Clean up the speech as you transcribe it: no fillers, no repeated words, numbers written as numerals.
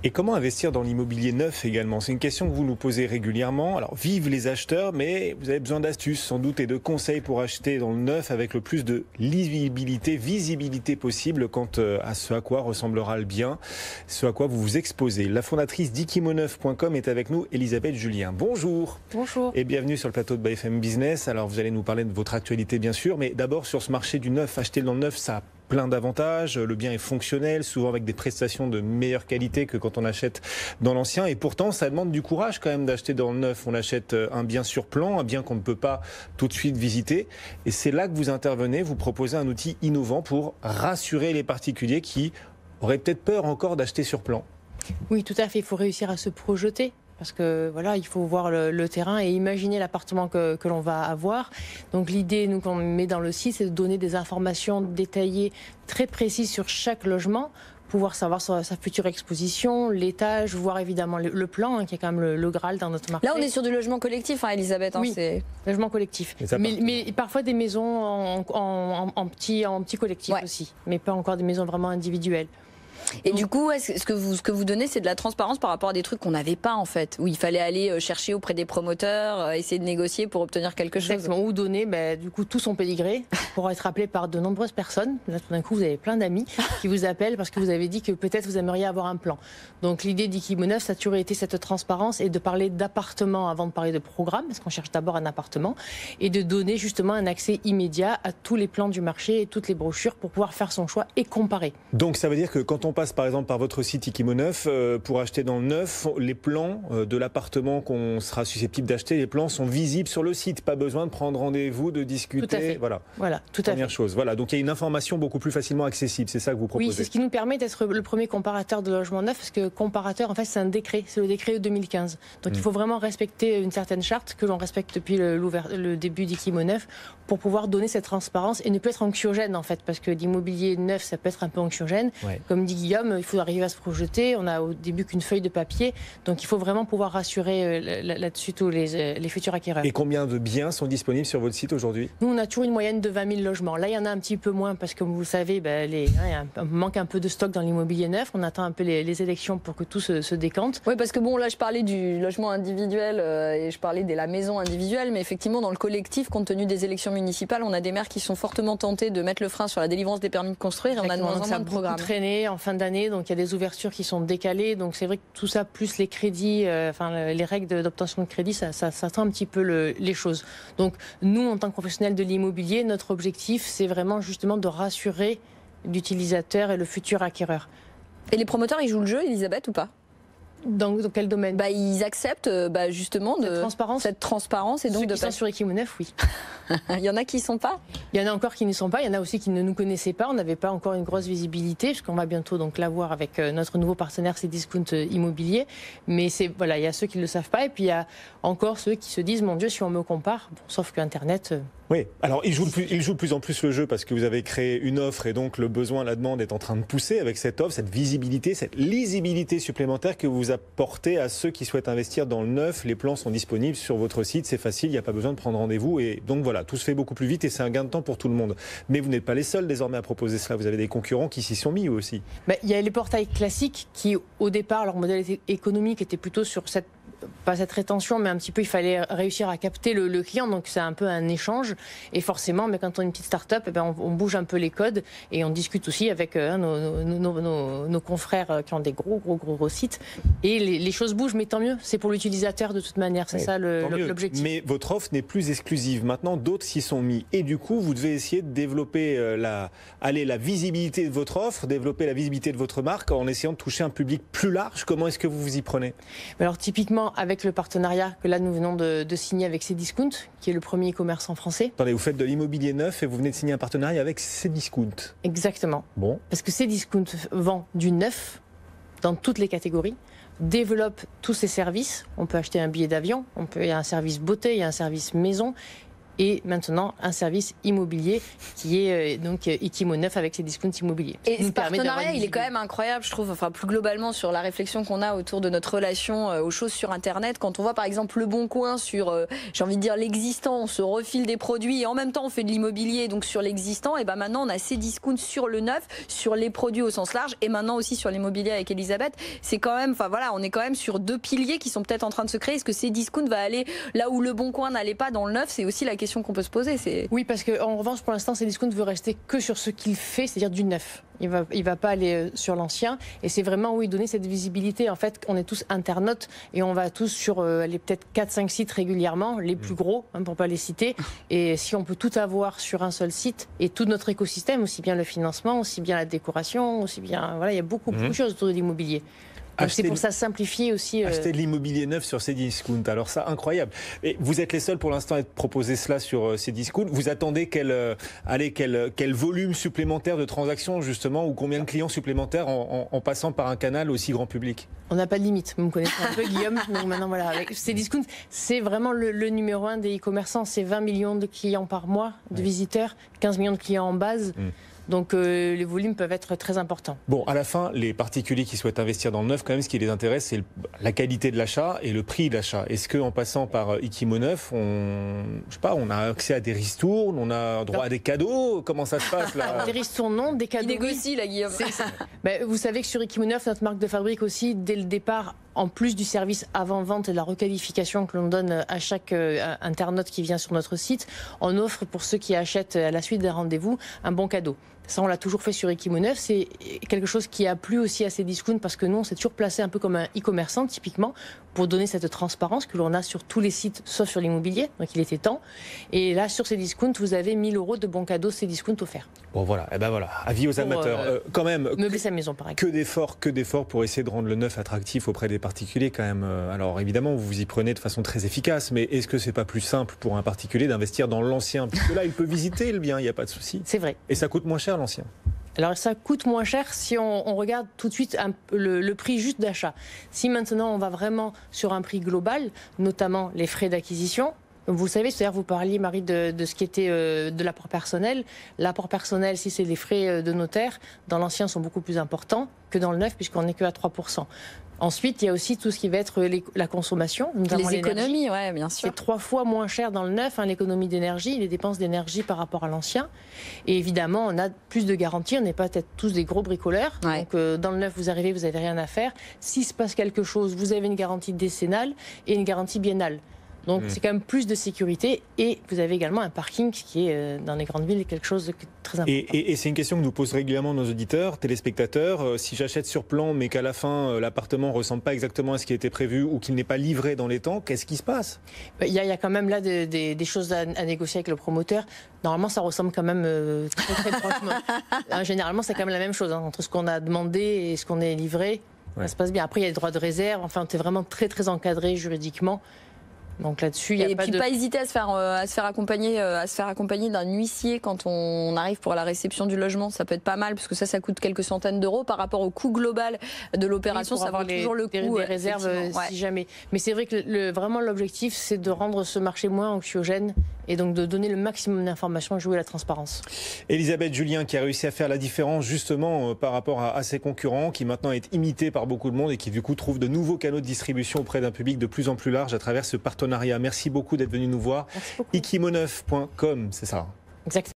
Et comment investir dans l'immobilier neuf également? C'est une question que vous nous posez régulièrement. Alors, vive les acheteurs, mais vous avez besoin d'astuces sans doute et de conseils pour acheter dans le neuf avec le plus de visibilité possible quant à ce à quoi ressemblera le bien, ce à quoi vous vous exposez. La fondatrice d'Ikimoneuf.com est avec nous, Elisabeth Julien. Bonjour. Bonjour. Et bienvenue sur le plateau de BFM Business. Alors, vous allez nous parler de votre actualité, bien sûr, mais d'abord sur ce marché du neuf, acheter dans le neuf, ça a plein d'avantages, le bien est fonctionnel, souvent avec des prestations de meilleure qualité que quand on achète dans l'ancien, et pourtant ça demande du courage quand même d'acheter dans le neuf. On achète un bien sur plan, un bien qu'on ne peut pas tout de suite visiter, et c'est là que vous intervenez, vous proposez un outil innovant pour rassurer les particuliers qui auraient peut-être peur encore d'acheter sur plan. Oui, tout à fait, il faut réussir à se projeter. Parce que voilà, il faut voir le terrain et imaginer l'appartement que l'on va avoir. Donc l'idée, nous, qu'on met dans le site, c'est de donner des informations détaillées, très précises sur chaque logement, pouvoir savoir sa future exposition, l'étage, voir évidemment le plan, qui est quand même le Graal dans notre marché. Là, on est sur du logement collectif, hein, Elisabeth. Oui, logement collectif. Mais parfois des maisons en petit collectif aussi, mais pas encore des maisons vraiment individuelles. Et du coup, ce que vous donnez, c'est de la transparence par rapport à des trucs qu'on n'avait pas en fait, où il fallait aller chercher auprès des promoteurs, essayer de négocier pour obtenir quelque chose. Exactement, ou donner du coup tout son pédigré pour être appelé par de nombreuses personnes. Là, tout d'un coup, vous avez plein d'amis qui vous appellent parce que vous avez dit que peut-être vous aimeriez avoir un plan. Donc l'idée d'Ikimoneuf, ça a toujours été cette transparence et de parler d'appartement avant de parler de programme, parce qu'on cherche d'abord un appartement, et de donner justement un accès immédiat à tous les plans du marché et toutes les brochures pour pouvoir faire son choix et comparer. Donc ça veut dire que quand on passe par exemple par votre site Ikimoneuf pour acheter dans le neuf, les plans de l'appartement qu'on sera susceptible d'acheter, les plans sont visibles sur le site, pas besoin de prendre rendez-vous, de discuter. Tout à fait. Voilà, tout à fait. Première chose. Voilà, donc il y a une information beaucoup plus facilement accessible, c'est ça que vous proposez. Oui, c'est ce qui nous permet d'être le premier comparateur de logement neuf, parce que comparateur, en fait, c'est un décret, c'est le décret de 2015. Donc il faut vraiment respecter une certaine charte que l'on respecte depuis le début d'Ikimoneuf pour pouvoir donner cette transparence et ne plus être anxiogène en fait, parce que l'immobilier neuf, ça peut être un peu anxiogène. Ouais. Comme dit Guillaume, il faut arriver à se projeter. On a au début qu'une feuille de papier, donc il faut vraiment pouvoir rassurer là-dessus tous les futurs acquéreurs. Et combien de biens sont disponibles sur votre site aujourd'hui? Nous, on a toujours une moyenne de 20 000 logements. Là, il y en a un petit peu moins parce que, comme vous le savez, il manque un peu de stock dans l'immobilier neuf. On attend un peu les élections pour que tout se décante. Oui, parce que bon, là, je parlais du logement individuel et je parlais de la maison individuelle, mais effectivement, dans le collectif, compte tenu des élections municipales, on a des maires qui sont fortement tentés de mettre le frein sur la délivrance des permis de construire. Et on a de moins en moins de programmes. Ça a traîné en fin d'année, donc il y a des ouvertures qui sont décalées. Donc c'est vrai que tout ça, plus les crédits, les règles d'obtention de crédit, ça tend un petit peu les choses. Donc nous, en tant que professionnels de l'immobilier, notre objectif, c'est vraiment justement de rassurer l'utilisateur et le futur acquéreur. Et les promoteurs, ils jouent le jeu, Elisabeth, ou pas? Dans quel domaine? Ils acceptent justement cette transparence et donc ceux qui sont sur Ikimoneuf, oui. Il y en a qui ne sont pas. Il y en a encore qui ne sont pas. Il y en a aussi qui ne nous connaissaient pas. On n'avait pas encore une grosse visibilité, puisqu'on va bientôt donc l'avoir avec notre nouveau partenaire, Cdiscount Immobilier. Mais il y a ceux qui ne le savent pas, et puis il y a encore ceux qui se disent, mon Dieu, si on me compare, sauf qu'Internet. Oui, alors il joue de plus en plus le jeu parce que vous avez créé une offre et donc le besoin, la demande est en train de pousser avec cette offre, cette visibilité, cette lisibilité supplémentaire que vous apportez à ceux qui souhaitent investir dans le neuf. Les plans sont disponibles sur votre site, c'est facile, il n'y a pas besoin de prendre rendez-vous et donc voilà, tout se fait beaucoup plus vite et c'est un gain de temps pour tout le monde. Mais vous n'êtes pas les seuls désormais à proposer cela, vous avez des concurrents qui s'y sont mis eux aussi. Il y a les portails classiques qui au départ leur modèle économique était plutôt sur pas cette rétention, mais un petit peu, il fallait réussir à capter le client, donc c'est un peu un échange. Et forcément, mais quand on est une petite start-up, on bouge un peu les codes et on discute aussi avec nos confrères qui ont des gros sites. Et les choses bougent, mais tant mieux, c'est pour l'utilisateur de toute manière, c'est ça l'objectif. Mais votre offre n'est plus exclusive, maintenant d'autres s'y sont mis. Et du coup, vous devez essayer de développer la visibilité de votre offre, développer la visibilité de votre marque en essayant de toucher un public plus large. Comment est-ce que vous vous y prenez? Alors typiquement, avec le partenariat que là nous venons de signer avec Cdiscount, qui est le premier e-commerçant français. Attendez, vous faites de l'immobilier neuf et vous venez de signer un partenariat avec Cdiscount. Exactement. Bon. Parce que Cdiscount vend du neuf dans toutes les catégories, développe tous ses services. On peut acheter un billet d'avion, il y a un service beauté, il y a un service maison. et maintenant un service immobilier qui est donc Equimo9 avec ses discounts immobiliers. Et ce partenariat, il est quand même incroyable, je trouve, enfin plus globalement sur la réflexion qu'on a autour de notre relation aux choses sur Internet. Quand on voit par exemple Le Bon Coin sur, j'ai envie de dire, l'existant, on se refile des produits et en même temps on fait de l'immobilier, donc sur l'existant, et ben maintenant on a ces discounts sur le neuf, sur les produits au sens large, et maintenant aussi sur l'immobilier avec Elisabeth. C'est quand même, enfin voilà, on est quand même sur deux piliers qui sont peut-être en train de se créer. Est-ce que ces discounts va aller là où Le Bon Coin n'allait pas dans le neuf? C'est aussi la question qu'on peut se poser. Oui, parce qu'en revanche, pour l'instant, Cdiscount veut rester que sur ce qu'il fait, c'est-à-dire du neuf. Il va pas aller sur l'ancien. Et c'est vraiment, oui, donner cette visibilité. En fait, on est tous internautes et on va tous sur les peut-être 4-5 sites régulièrement, les plus gros, pour pas les citer. Et si on peut tout avoir sur un seul site et tout notre écosystème, aussi bien le financement, aussi bien la décoration, aussi bien, voilà, il y a beaucoup de choses autour de l'immobilier. C'est pour ça simplifier aussi. Acheter de l'immobilier neuf sur Cdiscount. Alors ça, incroyable. Et vous êtes les seuls pour l'instant à proposer cela sur Cdiscount. Vous attendez quel volume supplémentaire de transactions justement, ou combien de clients supplémentaires en passant par un canal aussi grand public? On n'a pas de limite. Vous me connaissez un peu, Guillaume. Donc maintenant, voilà, avec Cdiscount, c'est vraiment le numéro 1 des e-commerçants. C'est 20 millions de clients par mois, de visiteurs, 15 millions de clients en base. Donc les volumes peuvent être très importants. Bon, à la fin, les particuliers qui souhaitent investir dans le neuf, quand même, ce qui les intéresse, c'est la qualité de l'achat et le prix de l'achat. Est-ce qu'en passant par Equimo9, on a accès à des ristournes, on a droit à des cadeaux? Comment ça se passe là? Des ristournes, non, des cadeaux. Il négocie, là, Guillaume. Vous savez que sur Equimo9, notre marque de fabrique aussi, dès le départ, en plus du service avant-vente et de la requalification que l'on donne à chaque internaute qui vient sur notre site, on offre pour ceux qui achètent à la suite des rendez-vous un bon cadeau. Ça, on l'a toujours fait sur Equimo9. C'est quelque chose qui a plu aussi à Cdiscount parce que nous, on s'est toujours placé un peu comme un e-commerçant, typiquement, pour donner cette transparence que l'on a sur tous les sites, sauf sur l'immobilier. Donc, il était temps. Et là, sur Cdiscount, vous avez 1 000 € de bons cadeaux Cdiscount offerts. Bon, voilà. Et ben voilà. Avis aux amateurs. Quand même. Meubler sa maison, par exemple. Que d'efforts pour essayer de rendre le neuf attractif auprès des particuliers, quand même. Alors, évidemment, vous vous y prenez de façon très efficace, mais est-ce que c'est pas plus simple pour un particulier d'investir dans l'ancien? Puisque là, il peut visiter le bien, il n'y a pas de souci. C'est vrai. Et ça coûte moins cher, l'ancien? Alors ça coûte moins cher si on regarde tout de suite le prix juste d'achat. Si maintenant on va vraiment sur un prix global, notamment les frais d'acquisition, vous savez, c'est-à-dire vous parliez, Marie, de ce qui était de l'apport personnel. L'apport personnel, si c'est les frais de notaire, dans l'ancien sont beaucoup plus importants que dans le neuf, puisqu'on n'est que à 3%. Ensuite, il y a aussi tout ce qui va être la consommation, notamment les économies, ouais, bien sûr. C'est 3 fois moins cher dans le neuf, l'économie d'énergie, les dépenses d'énergie par rapport à l'ancien. Et évidemment, on a plus de garanties. On n'est pas peut-être tous des gros bricoleurs. Ouais. Donc, dans le neuf, vous arrivez, vous n'avez rien à faire. S'il se passe quelque chose, vous avez une garantie décennale et une garantie biennale. Donc c'est quand même plus de sécurité et vous avez également un parking qui est dans les grandes villes quelque chose de très important. Et c'est une question que nous posent régulièrement nos auditeurs, téléspectateurs. Si j'achète sur plan mais qu'à la fin l'appartement ne ressemble pas exactement à ce qui était prévu ou qu'il n'est pas livré dans les temps, qu'est-ce qui se passe? Il y a quand même là des choses à négocier avec le promoteur. Normalement ça ressemble quand même très prochement. Généralement c'est quand même la même chose entre ce qu'on a demandé et ce qu'on est livré. Ouais. Ça se passe bien. Après il y a les droits de réserve. Enfin c'est vraiment très très encadré juridiquement. Donc là-dessus, il y a pas hésiter à se faire accompagner d'un huissier quand on arrive pour la réception du logement. Ça peut être pas mal parce que ça coûte quelques centaines d'euros par rapport au coût global de l'opération. Oui, ça vaut toujours le coût des réserves si jamais. Mais c'est vrai que vraiment l'objectif, c'est de rendre ce marché moins anxiogène et donc de donner le maximum d'informations et jouer la transparence. Elisabeth Julien qui a réussi à faire la différence justement par rapport à ses concurrents, qui maintenant est imité par beaucoup de monde et qui du coup trouve de nouveaux canaux de distribution auprès d'un public de plus en plus large à travers ce partenariat. Merci beaucoup d'être venu nous voir. Equimo9.com, c'est ça? Exactement.